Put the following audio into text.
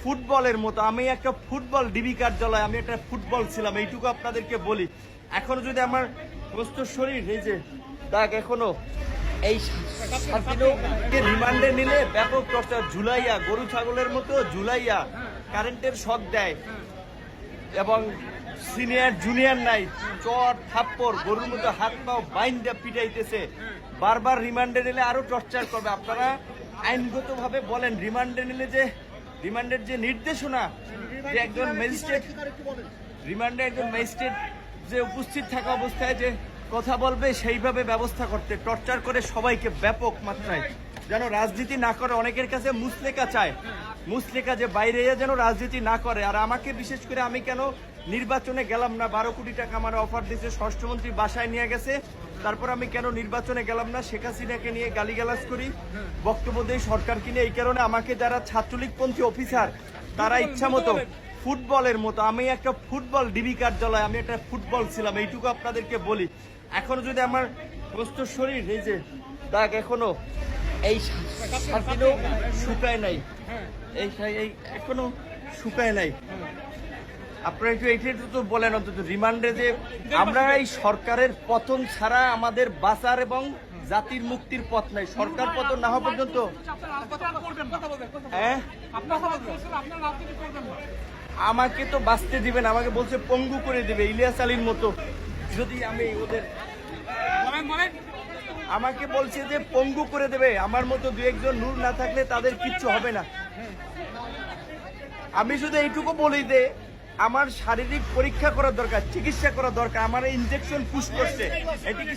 ফুটবলের মতো, আমি একটা ফুটবল ডিবি কার্যালয়, আমি একটা ফুটবল ছিলাম, এইটুকু আপনাদেরকে বলি। এখনো যদি আমার সমস্ত শরীর এই যে দাগ, এখনো এই রিমান্ডে নিলে ব্যাপক টর্চার, ঝুলাইয়া গরু ছাগলের মতো ঝুলাইয়া কারেন্টের শক দেয়, এবং সিনিয়র জুনিয়র নাই, চট থাপ্পড় গরুর মতো হাত পাও বাইন্দা পিটাইতেছে। বারবার রিমান্ডে নিলে আরো টর্চার করবে। আপনারা আইনগতভাবে বলেন, রিমান্ডে নিলে যে রিমান্ডের যে নির্দেশনা, যে একজন ম্যাজিস্ট্রেট রিমান্ডে একজন ম্যাজিস্ট্রেট যে উপস্থিত থাকা অবস্থায় যে কথা বলবে সেইভাবে ব্যবস্থা করতে, টর্চার করে সবাইকে ব্যাপক মাত্রায়, যেন রাজনীতি না করে। অনেকের কাছে মুসলেকা চায়, মুসলেকা যে বাইরে যেন রাজনীতি না করে। আর আমাকে বিশেষ করে, আমি কেন নির্বাচনে গেলাম না, 12 কোটি টাকা আমার অফার দিয়েছে, স্বরাষ্ট্রমন্ত্রী বাসায় নিয়ে গেছে, তারপর আমি কেন নির্বাচনে গেলাম না, শেখ হাসিনাকে নিয়ে গালিগালাজ করি, বক্তব্য দেই সরকারকে নিয়ে। এই কারণে আমাকে যারা ছাত্রলীগপন্থী অফিসার, তারা ইচ্ছা মতো ফুটবলের মতো, আমি একটা ফুটবল ডিবি কার্যালয়, আমি একটা ফুটবল ছিলাম, এইটুকু আপনাদেরকে বলি। এখনো যদি আমার সমস্ত শরীর এই যে দাগ, এখনো এই শুকায় নাই, এই এখনো শুকায় নাই। আপনারা একটু এইটা তো বলেন অন্তত, রিমান্ডে যে আমরা এই সরকারের পতন ছাড়া আমাদের বাঁচার এবং জাতির মুক্তির পথ নাই। সরকার পতন না হওয়া পর্যন্ত আমাকে তো বাঁচতে দিবেন, আমাকে বলছে পঙ্গু করে দিবে ইলিয়াস আলীর মতো। যদি আমি ওদের আমাকে বলছে যে পঙ্গু করে দেবে, আমার মতো দু একজন নূর না থাকলে তাদের কিচ্ছু হবে না। আমি শুধু এইটুকু বলি যে আমার শারীরিক পরীক্ষা করার দরকার, চিকিৎসা করার দরকার। আমার ইনজেকশন পুশ করছে, এটি কি